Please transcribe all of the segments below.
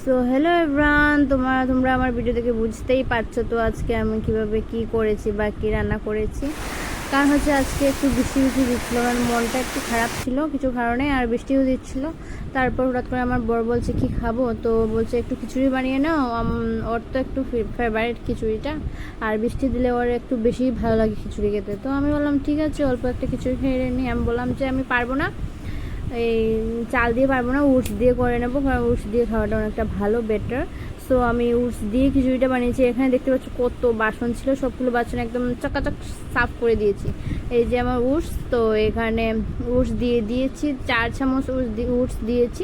So hello everyone, তোমরা আমার video দেখে বুঝতেই পারছো তো আজকে আমি কিভাবে কি করেছি বা কি রান্না করেছি। কারণ হচ্ছে আজকে একটু বৃষ্টি দিচ্ছিলো, আমার মনটা একটু খারাপ ছিল কিছু কারণে, আর বৃষ্টিও দিচ্ছিলো। তারপর হঠাৎ করে আমার বর বলছে কি খাবো, তো বলছে একটু খিচুড়ি বানিয়ে নাও। ওর তো একটু ফেভারিট খিচুড়িটা, আর বৃষ্টি দিলে ওর একটু বেশি ভালো লাগে খিচুড়ি খেতে। তো আমি বললাম ঠিক আছে, অল্প একটা খিচুড়ি খেয়ে নিই। আমি বললাম যে আমি পারবো না, এই চাল দিয়ে পারবো না, উটস দিয়ে করে নেবো, কারণ উটস দিয়ে খাওয়াটা অনেকটা ভালো, বেটার। সো আমি উটস দিয়ে খিচুড়িটা বানিয়েছি। এখানে দেখতে পাচ্ছ কত বাসন ছিল, সবগুলো বাসন একদম চকাচক সাফ করে দিয়েছি। এই যে আমার উটস, তো এখানে উটস দিয়ে দিয়েছি 4 চামচ উটস দিয়েছি।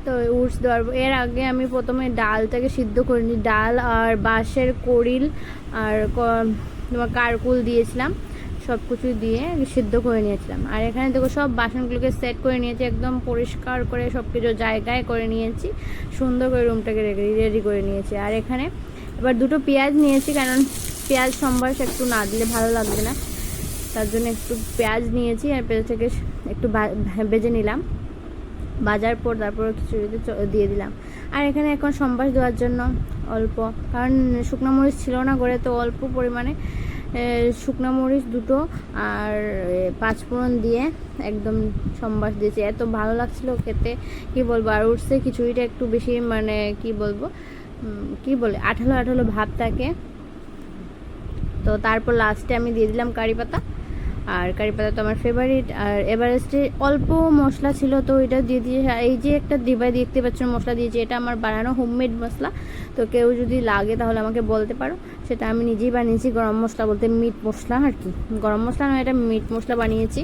তো উটস দেওয়ার এর আগে আমি প্রথমে ডালটাকে সিদ্ধ করে নিই। ডাল আর বাঁশের কড়িল আর তোমার কারকুল দিয়েছিলাম, সব কিছু দিয়ে সিদ্ধ করে নিয়েছিলাম। আর এখানে দেখো সব বাসনগুলোকে সেট করে নিয়েছি, একদম পরিষ্কার করে সব কিছু জায়গায় করে নিয়েছি, সুন্দর করে রুমটাকে রেডি করে নিয়েছি। আর এখানে এবার দুটো পেঁয়াজ নিয়েছি, কারণ পেঁয়াজ সম্বাস একটু না দিলে ভালো লাগবে না, তার জন্য একটু পেঁয়াজ নিয়েছি। আর পেঁয়াজটাকে একটু ভেজে নিলাম, ভাজার পর তারপর খিচুড়িতে দিয়ে দিলাম। আর এখানে এখন সম্বাস দেওয়ার জন্য অল্প, কারণ শুকনো মরিচ ছিল না ঘরে, তো অল্প পরিমাণে শুকনো মরিচ দুটো আর 5 ফোড়ন দিয়ে একদম সম্বাস দিয়েছি। এত ভালো লাগছিল খেতে, কি বলবো। আর উঠছে খিচুড়িটা একটু বেশি মানে কি বলবো, কি বলে আঠালো আঠালো ভাব থাকে। তো তারপর লাস্টে আমি দিয়ে দিলাম কারি পাতা, আর কারি পাতা তো আমার ফেভারিট। আর এভারেস্টে অল্প মশলা ছিল, তো এটা দিয়ে দিয়ে এই যে একটা ডিবায় দেখতে পাচ্ছেন মশলা দিয়েছি, এটা আমার বানানো হোমমেড মশলা। তো কেউ যদি লাগে তাহলে আমাকে বলতে পারো, সেটা আমি নিজেই বানিয়েছি। গরম মশলা বলতে মিট মশলা আর কি, গরম মশলা নয়, এটা মিট মশলা বানিয়েছি।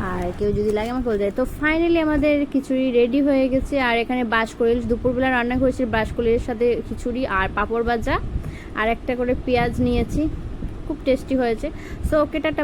আর কেউ যদি লাগে আমাকে বলতে। তো ফাইনালি আমাদের খিচুড়ি রেডি হয়ে গেছে। আর এখানে বাঁশকড়িল দুপুরবেলা রান্না করেছি, বাঁশকড়িলের সাথে খিচুড়ি আর পাঁপড় ভাজা, আর একটা করে পেঁয়াজ নিয়েছি, খুব টেস্টি হয়েছে। So okay tata.